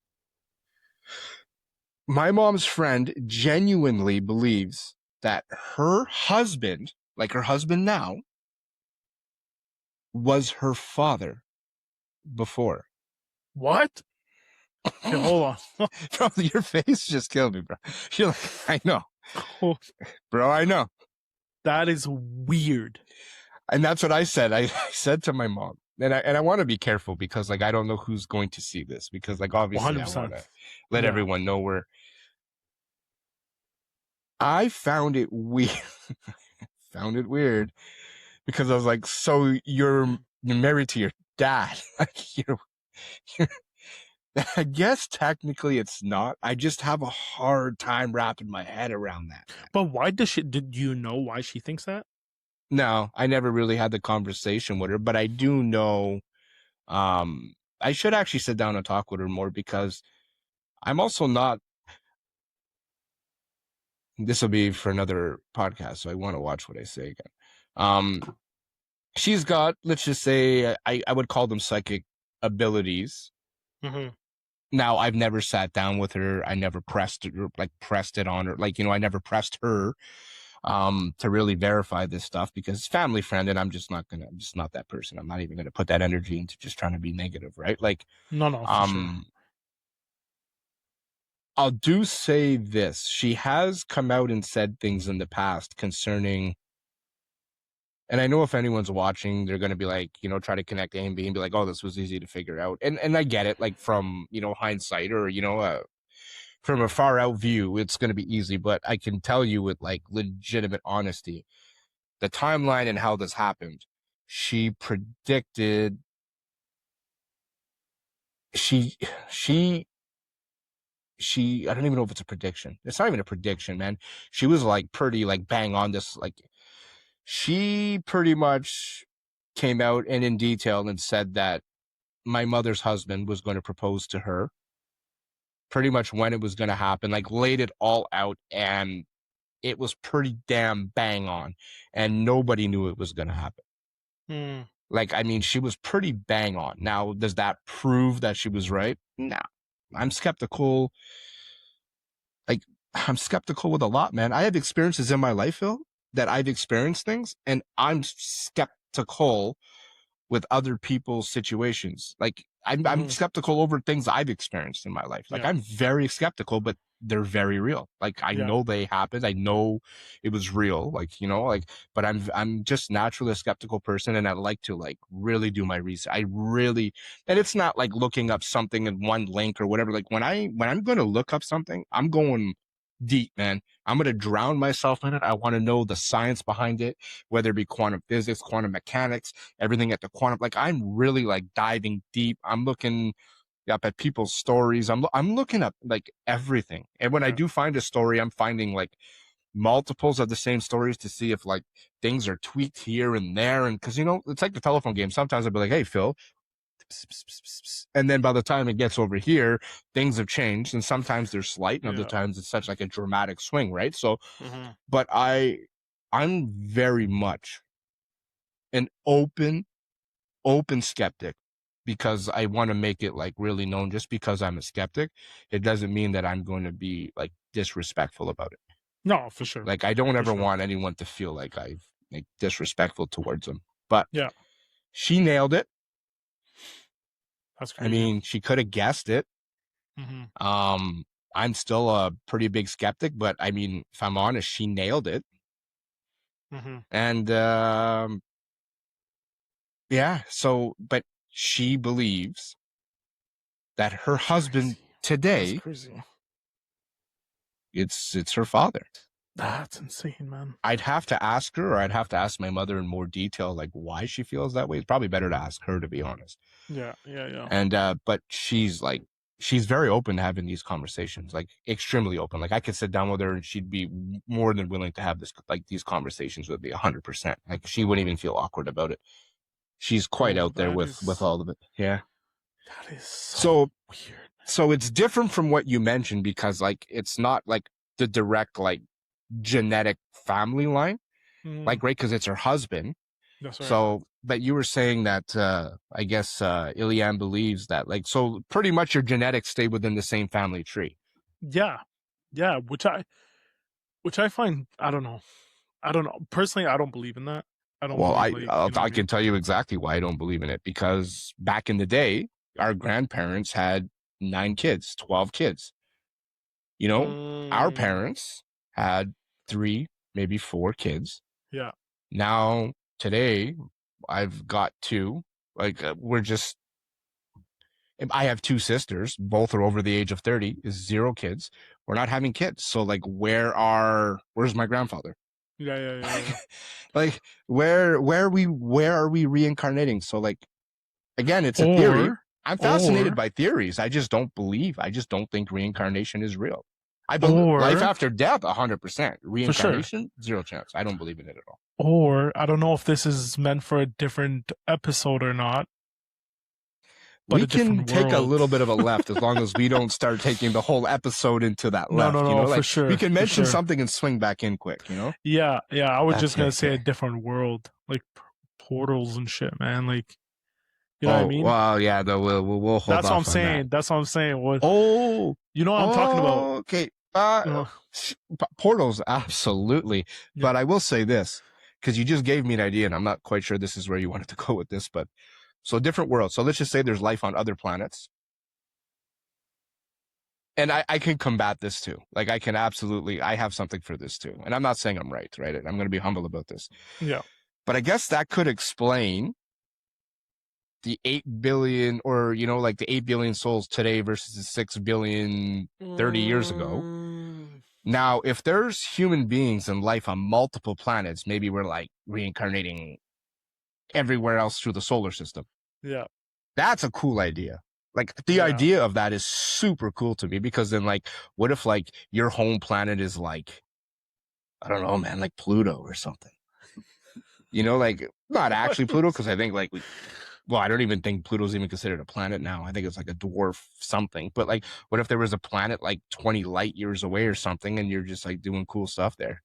My mom's friend genuinely believes that her husband, like her husband now, was her father before. What? Okay, hold on. Bro, your face just killed me, bro. You're like, I know. Bro, I know. That is weird. And that's what I said. I said to my mom, and I want to be careful because like I don't know who's going to see this, because like obviously 100%. I want to let everyone know where. I found it weird. Because I was like, so you're married to your dad. Like you're I guess technically it's not. I just have a hard time wrapping my head around that. But why did you know why she thinks that? No, I never really had the conversation with her, but I do know. I should actually sit down and talk with her more, because I'm also not. This will be for another podcast, so I want to watch what I say again. She's got, let's just say, I would call them psychic abilities. Now, I've never sat down with her. I never pressed it on her. Like, I never pressed her to really verify this stuff because it's family friend, and I'm just not that person. I'm not even gonna put that energy into just trying to be negative, right? Like, No, for sure. I'll do say this. She has come out and said things in the past concerning, and I know if anyone's watching, they're going to be like, try to connect A and B and be like, oh, this was easy to figure out. And I get it, like from, hindsight or, from a far out view, it's going to be easy. But I can tell you with like legitimate honesty, the timeline and how this happened, she predicted, she, I don't even know if it's a prediction. It's not even a prediction, man. She was like pretty like bang on this. Like she pretty much came out and in detail and said that my mother's husband was going to propose to her, pretty much when it was going to happen, like laid it all out, and it was pretty damn bang on, and nobody knew it was going to happen. Like, I mean, she was pretty bang on. Now, does that prove that she was right? No. I'm skeptical. Like, I'm skeptical with a lot, man. I have experiences in my life, Phil, that I've experienced things, and I'm skeptical with other people's situations. Like, I'm skeptical over things I've experienced in my life. Like, I'm very skeptical, but they're very real. Like, I know they happened. I know it was real. Like, but I'm just naturally a skeptical person, and I like to like really do my research. And it's not like looking up something in one link or whatever. Like when I'm going to look up something, I'm going deep, man. I'm going to drown myself in it. I want to know the science behind it, whether it be quantum physics, quantum mechanics, everything at the quantum. Like I'm really like diving deep. I'm looking up at people's stories. I'm looking up like everything. And when I do find a story, I'm finding like multiples of the same stories to see if like things are tweaked here and there. And because, it's like the telephone game. Sometimes I'll be like, hey, Phil. And then by the time it gets over here, things have changed. And sometimes they're slight, and other times it's such like a dramatic swing, right? So, but I'm very much an open skeptic because I want to make it like really known. Just because I'm a skeptic, it doesn't mean that I'm going to be like disrespectful about it. No, for sure. Like I don't ever want anyone to feel like I've like disrespectful towards them. But she nailed it. That's crazy. I mean, she could have guessed it. I'm still a pretty big skeptic, but I mean, if I'm honest, she nailed it. And so, but she believes that her husband today, it's her father. That's insane, man. I'd have to ask her, or I'd have to ask my mother in more detail, like why she feels that way. It's probably better to ask her, to be honest. Yeah. And but she's very open to having these conversations, like extremely open. Like I could sit down with her and she'd be more than willing to have these conversations with me 100%. Like she wouldn't even feel awkward about it. She's quite out there with all of it. Yeah. That is so weird. So it's different from what you mentioned because like it's not like the direct like genetic family line, like right, because it's her husband. That's right. So, but you were saying that I guess Ilian believes that like, so pretty much your genetics stay within the same family tree. Yeah, which I find, I don't know personally. I don't believe in that. I can tell you exactly why I don't believe in it, because back in the day our grandparents had 9 kids, 12 kids. Our parents had 3, maybe 4 kids. Yeah. Now today I've got 2. Like I have 2 sisters, both are over the age of 30, is 0 kids. We're not having kids. So like where's my grandfather? Yeah. Like where are we reincarnating? So like again, it's a theory. I'm fascinated by theories. I just don't think reincarnation is real. I believe life after death 100%. Reincarnation, 0 chance. I don't believe in it at all. Or I don't know if this is meant for a different episode or not. We can take a little bit of a left as long as we don't start taking the whole episode into that left. No, for sure. We can mention something and swing back in quick, Yeah. I was just going to say a different world, like portals and shit, man. Like, you know what I mean? Well, yeah, we'll hold That's what I'm saying. That's what I'm saying. You know what I'm talking about. Okay. Portals, absolutely. Yeah. But I will say this, because you just gave me an idea, and I'm not quite sure this is where you wanted to go with this, but so different worlds. So let's just say there's life on other planets. And I can combat this too. Like I have something for this too. And I'm not saying I'm right? I'm going to be humble about this. Yeah. But I guess that could explain the 8 billion or, like the 8 billion souls today versus the 6 billion 30 years ago. Now, if there's human beings and life on multiple planets, maybe we're like reincarnating everywhere else through the solar system. Yeah. That's a cool idea. Like the idea of that is super cool to me, because then like, what if like your home planet is like, I don't know, man, like Pluto or something, like not actually Pluto. Cause I think like, I don't even think Pluto's even considered a planet now. I think it's like a dwarf something, but like, what if there was a planet like 20 light years away or something, and you're just like doing cool stuff there?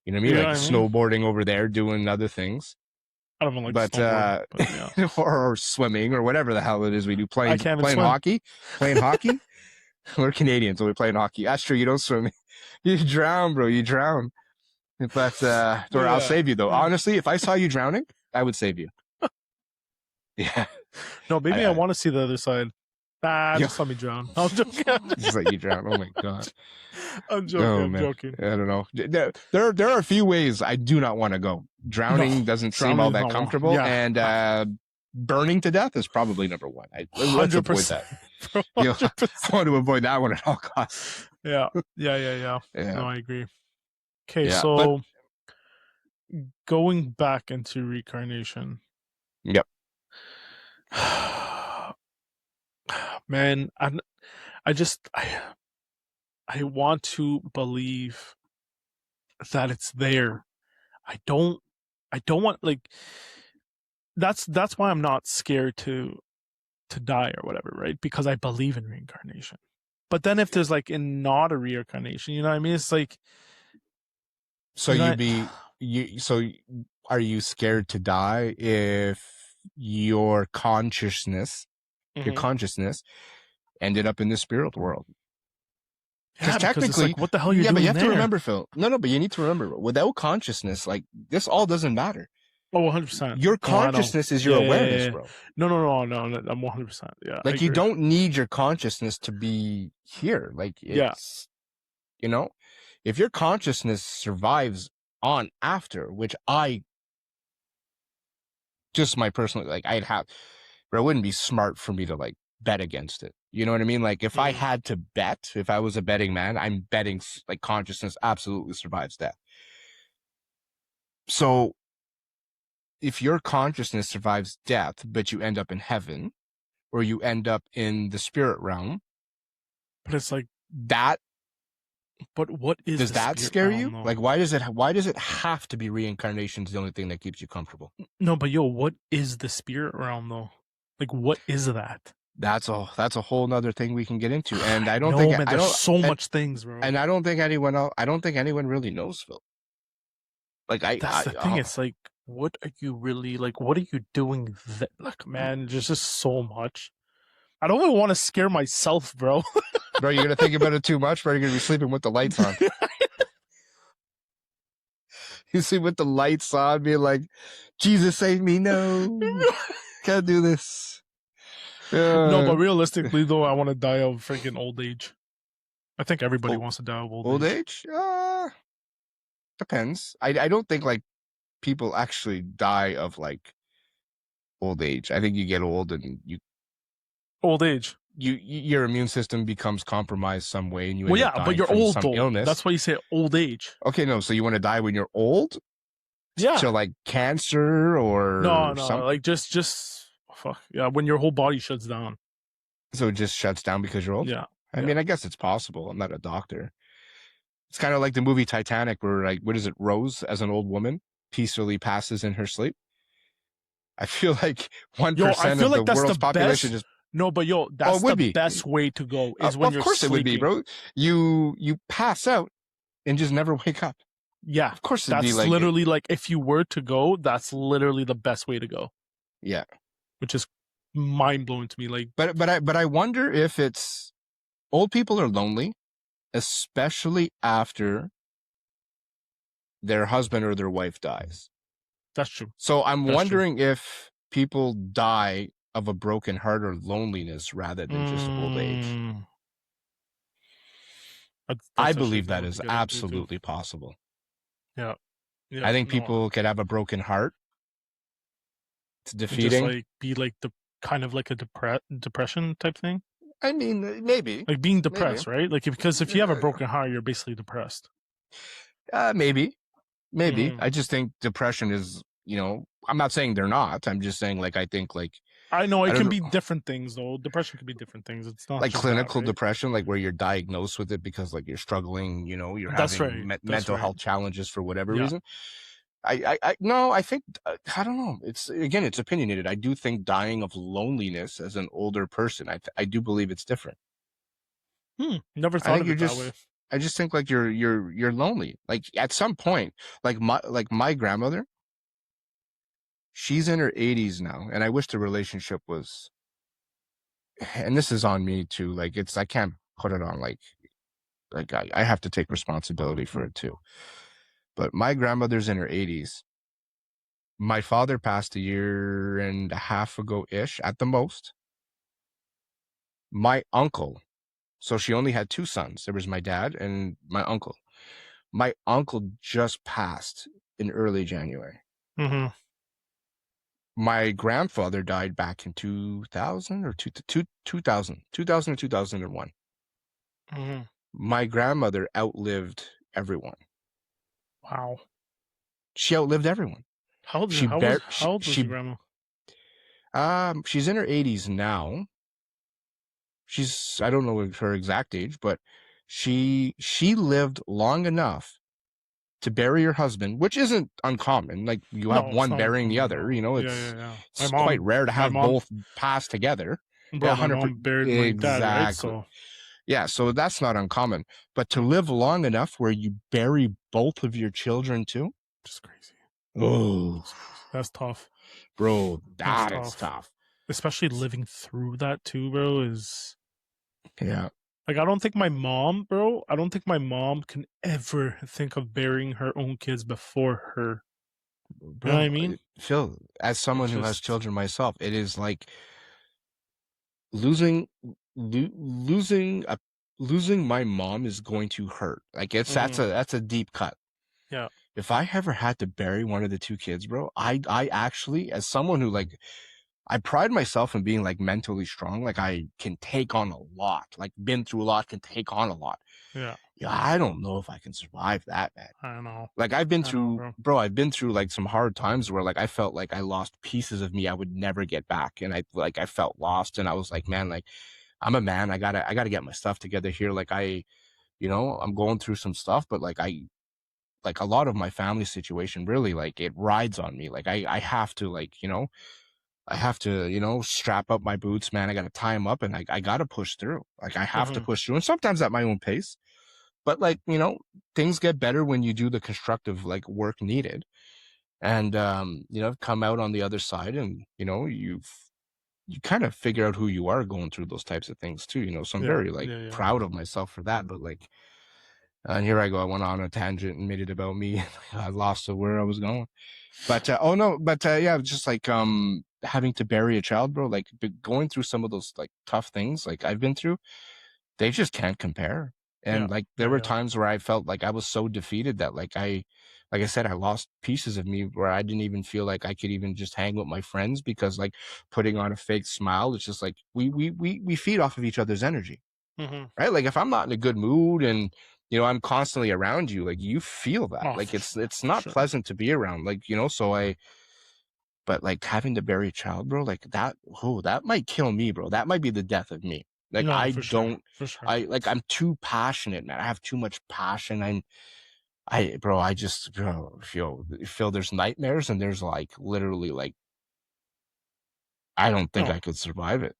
You know what I mean? Yeah, like snowboarding over there, doing other things. I don't even like snowboarding, but yeah. or swimming or whatever the hell it is we do. Playing hockey. We're Canadians, so we're playing hockey. That's true. You don't swim. You drown, bro. You drown. But I'll save you though. Honestly, if I saw you drowning, I would save you. Yeah. No, maybe I want to see the other side. Just let me drown. I'm joking. Just let you drown. Oh my god. I'm joking. I'm joking. I don't know. There are a few ways I do not want to go. Drowning doesn't seem all that comfortable, and burning to death is probably number one. Let's avoid that. I want to avoid that one at all costs. Yeah. No, I agree. Okay, so going back into reincarnation. Yep. Man, I want to believe that it's there. I don't want, like, that's why I'm not scared to die or whatever, right? Because I believe in reincarnation. But then if there's like not a reincarnation, you know what I mean? It's like, so are you scared to die if your consciousness ended up in the spirit world? Because technically, like, what the hell are you doing? But you have to remember, Phil. No, but you need to remember, without consciousness, like, this all doesn't matter. Oh, 100%. Your consciousness is your awareness, bro. No, I'm 100%. Yeah. Like, you don't need your consciousness to be here. Like, it's, if your consciousness survives on after, which just my personal, like, but it wouldn't be smart for me to like bet against it. You know what I mean? Like, if I had to bet, if I was a betting man, I'm betting like consciousness absolutely survives death. So if your consciousness survives death, but you end up in heaven, or you end up in the spirit realm, but it's like that. But what is does that scare you? Though? Like, why does it have to be reincarnation is the only thing that keeps you comfortable? No, but what is the spirit realm though? Like, what is that? That's a whole nother thing we can get into, and I don't think there's so much things, bro. And I don't think anyone really knows, Phil. Like, that's the thing. It's like, what are you really like? What are you doing? Like, man, there's just so much. I don't even want to scare myself, bro. Bro, you're gonna think about it too much, bro. You're gonna be sleeping with the lights on. You sleep with the lights on, being like, "Jesus save me, no, can't do this." No, but realistically, though, I want to die of freaking old age. I think everybody wants to die of old age. Depends. I don't think like people actually die of like old age. I think you get old and old age. Your immune system becomes compromised some way, and you end up dying but you're old though. Illness. That's why you say old age. Okay, no, so you want to die when you're old? Yeah. So like cancer or no, like just fuck yeah, when your whole body shuts down. So it just shuts down because you're old? Yeah. I mean, I guess it's possible. I'm not a doctor. It's kind of like the movie Titanic, where like, what is it? Rose, as an old woman, peacefully passes in her sleep. I feel like 1% of the world's population just. No, but that's the best way to go is when you're sleeping. Of course it would be, bro. You pass out and just never wake up. Yeah. Of course it'd be like. That's literally like, if you were to go, that's literally the best way to go. Yeah. Which is mind blowing to me. Like, but I wonder if it's old people are lonely. especially after their husband or their wife dies. That's true. So I'm That's true. wondering if people die of a broken heart or loneliness rather than just old age. That's I actually a believe good that one to is get into too. absolutely possible. Yeah. Yeah. I think No. people could have a broken heart. It's And just defeating. like be like the kind of like a depression type thing. I mean, maybe. Like being Maybe. depressed, right? Like because if you have a broken heart, you're basically depressed. Maybe. Maybe. Mm-hmm. I just think depression is, I'm not saying they're not. I'm just saying, like, I think, like, I know I it don't can know, be different things though. Depression can be different things. It's not like just that, clinical right? depression, like where you're diagnosed with it because, like, you're struggling, you're That's having right. That's mental right. health challenges for whatever Yeah. reason. No, I think, I don't know. It's opinionated. I do think dying of loneliness as an older person, I do believe it's different. Never I thought think of it that way. I just think like you're lonely. Like at some point, like my grandmother, she's in her 80s now, and I wish the relationship was, and this is on me too. Like I can't put it on like I have to take responsibility for it too. But my grandmother's in her 80s. My father passed a year and a half ago ish at the most. My uncle, so she only had two sons. There was my dad and my uncle. My uncle just passed in early January. Mm-hmm. My grandfather died back in 2000 or 2000 or 2001. Mm-hmm. My grandmother outlived everyone. Wow. She outlived everyone. How old? She How old was your grandma? she's in her 80s now. I don't know her exact age, but she lived long enough to bury her husband, which isn't uncommon. Like you have No, it's one not burying the uncommon. other. No. Yeah. It's quite rare to have both pass together. Yeah, Bro, my 100%. mom buried my dad, right? Exactly. So Yeah, so that's not uncommon. But to live long enough where you bury both of your children too? just crazy. Oh, Just crazy. That's tough. bro, That's that is tough. Especially living through that too, bro, is Yeah. like I don't think my mom, bro, I don't think my mom can ever think of burying her own kids before her. You know what I Bro, mean? Phil, as It's someone who has just children myself, it is like losing losing my mom is going to hurt. Like that's a deep cut. yeah. If I ever had to bury one of the two kids, bro, I actually, as someone who like, I pride myself in being like mentally strong. Like I can take on a lot, like been through a lot, can take on a lot. Yeah. Yeah, I don't know if I can survive that, man. I know. Like I've been through, Bro. bro, I've been through like some hard times where like I felt like I lost pieces of me I would never get back. And I felt lost, and I was like, man, like I'm a man. I gotta get my stuff together here. Like I'm going through some stuff, but like a lot of my family situation really like it rides on me. Like I have to I have to, strap up my boots, man. I got to tie them up, and I got to push through. Like I have to push through, and sometimes at my own pace. But like, things get better when you do the constructive like work needed, and come out on the other side, and you kind of figure out who you are going through those types of things too. So I'm very like Yeah. proud of myself for that. But like, and here I go. I went on a tangent and made it about me. I lost where I was going. But oh no, but yeah, just like having to bury a child, bro. Like going through some of those like tough things like I've been through, they just can't compare. Yeah. And like there were times where I felt like I was so defeated that like I said, I lost pieces of me where I didn't even feel like I could even just hang with my friends, because like putting on a fake smile, it's just like we feed off of each other's energy. Right? Like if I'm not in a good mood and I'm constantly around you, like you feel that. Oh, Like it's for not sure. pleasant to be around. Like, but like having to bury a child, bro, like that might kill me, bro. That might be the death of me. Like No, I for sure. don't For sure. I'm too passionate, man. I have too much passion. I just feel there's nightmares, and there's like literally like I don't think I could survive it.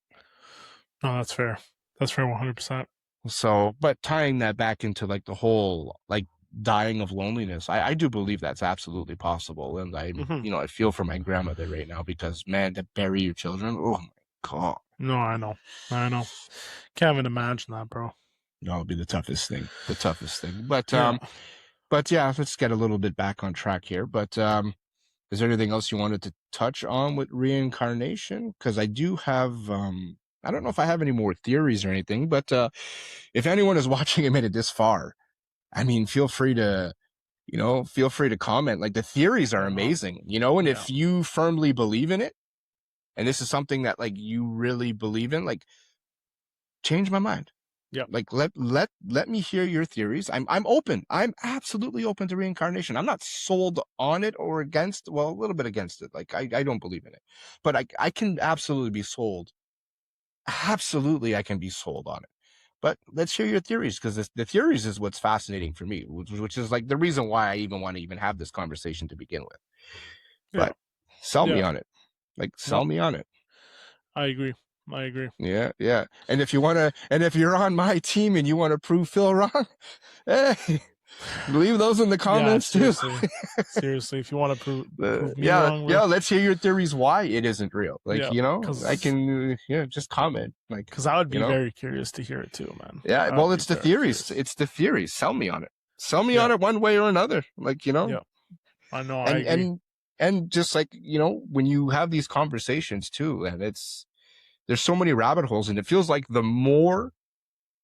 No, that's fair. That's fair 100%. So, but tying that back into like the whole like dying of loneliness, I do believe that's absolutely possible. And I feel for my grandmother right now, because man, to bury your children, oh my God. No, I know. Can't even imagine that, bro. That'll be the toughest thing. The toughest thing. But Yeah. yeah, let's get a little bit back on track here. But is there anything else you wanted to touch on with reincarnation? Because I do have I don't know if I have any more theories or anything, but if anyone is watching and made it this far, I mean, feel free to comment. Like, the theories are amazing, and if you firmly believe in it, and this is something that like you really believe in, like, change my mind. Yeah. Like, let me hear your theories. I'm open. I'm absolutely open to reincarnation. I'm not sold on it or against, well, a little bit against it. Like, I don't believe in it, but I can absolutely be sold. Absolutely, I can be sold on it. But let's hear your theories, because the theories is what's fascinating for me, which is like the reason why I even want to even have this conversation to begin with. But sell me on it. Like, sell me on it. I agree. Yeah, yeah. And if you're on my team and you want to prove Phil wrong, hey, leave those in the comments too. Seriously, if you want to prove me wrong, yeah, let's hear your theories why it isn't real. Like, I can, just comment. Like, because I would be very curious to hear it too, man. Yeah, well, it's the theories. It's the theories. Sell me on it. Sell me on it one way or another. Like, Yeah, I know. I agree. And just like, when you have these conversations too, and there's so many rabbit holes, and it feels like the more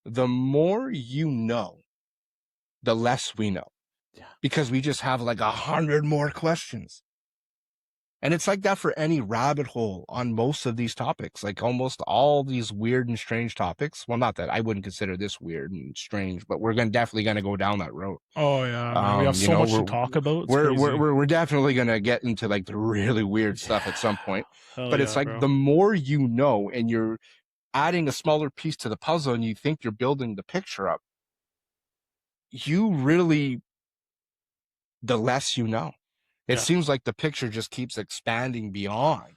you know, the less we know. Yeah. Because we just have like 100 more questions. And it's like that for any rabbit hole on most of these topics, like almost all these weird and strange topics. Well, not that I wouldn't consider this weird and strange, but we're definitely going to go down that road. Oh yeah, man. We have so much to talk about. We're definitely going to get into like the really weird stuff at some point. But it's like, the more you know, and you're adding a smaller piece to the puzzle, and you think you're building the picture up, the less you know. It seems like the picture just keeps expanding beyond.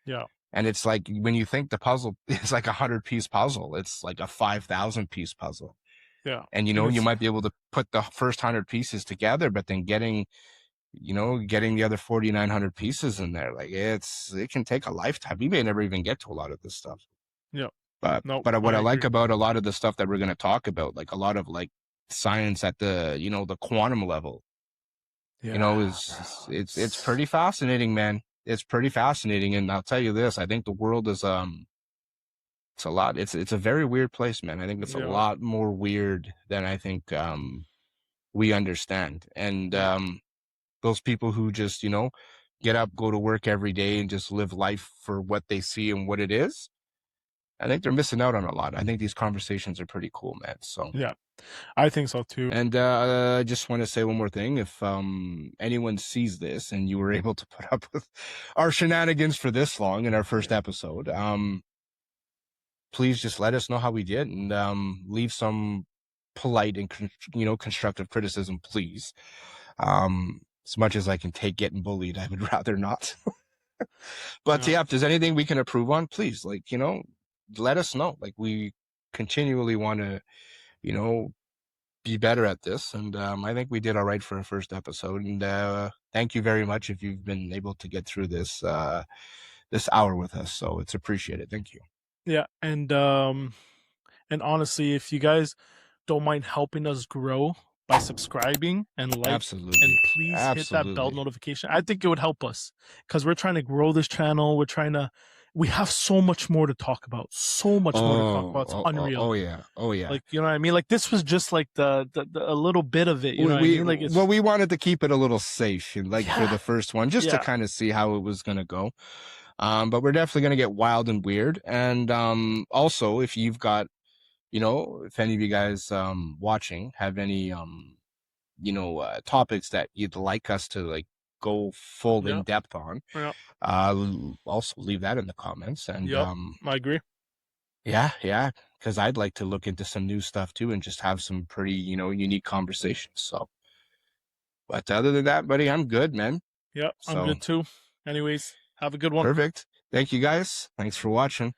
Yeah. And it's like, when you think the puzzle is like 100-piece puzzle, it's like a 5,000-piece puzzle. Yeah. And, you might be able to put the first 100 pieces together, but then getting the other 4,900 pieces in there, like, it can take a lifetime. We may never even get to a lot of this stuff. Yeah. But what I like about a lot of the stuff that we're going to talk about, like a lot of like science at the, the quantum level, it's pretty fascinating, man. It's pretty fascinating. And I'll tell you this, I think the world is, it's a lot. It's a very weird place, man. I think it's a lot more weird than I think, we understand. And, those people who just, get up, go to work every day and just live life for what they see and what it is, I think they're missing out on a lot. I think these conversations are pretty cool, man. So yeah, I think so too. And I just want to say one more thing. If anyone sees this and you were able to put up with our shenanigans for this long in our first episode, please just let us know how we did, and leave some polite and constructive criticism, please. As much as I can take getting bullied, I would rather not. But if there's anything we can improve on, please, let us know. Like, we continually want to, be better at this, and I think we did all right for our first episode. And thank you very much if you've been able to get through this hour with us. So it's appreciated. Thank you. Yeah, and honestly, if you guys don't mind helping us grow by subscribing and absolutely, and please hit that bell notification, I think it would help us, because we're trying to grow this channel. We have so much more to talk about. It's unreal. Oh yeah. Like, you know what I mean? Like, this was just like a little bit of it. You know what I mean? Like, we wanted to keep it a little safe, like for the first one, just to kind of see how it was gonna go. But we're definitely gonna get wild and weird. And also, if you've got, if any of you guys watching have any topics that you'd like us to like go full in depth on, also leave that in the comments. And I agree. Yeah, because I'd like to look into some new stuff too, and just have some pretty unique conversations. So, but other than that, buddy, I'm good, man. I'm good too. Anyways, have a good one. Perfect. Thank you, guys. Thanks for watching.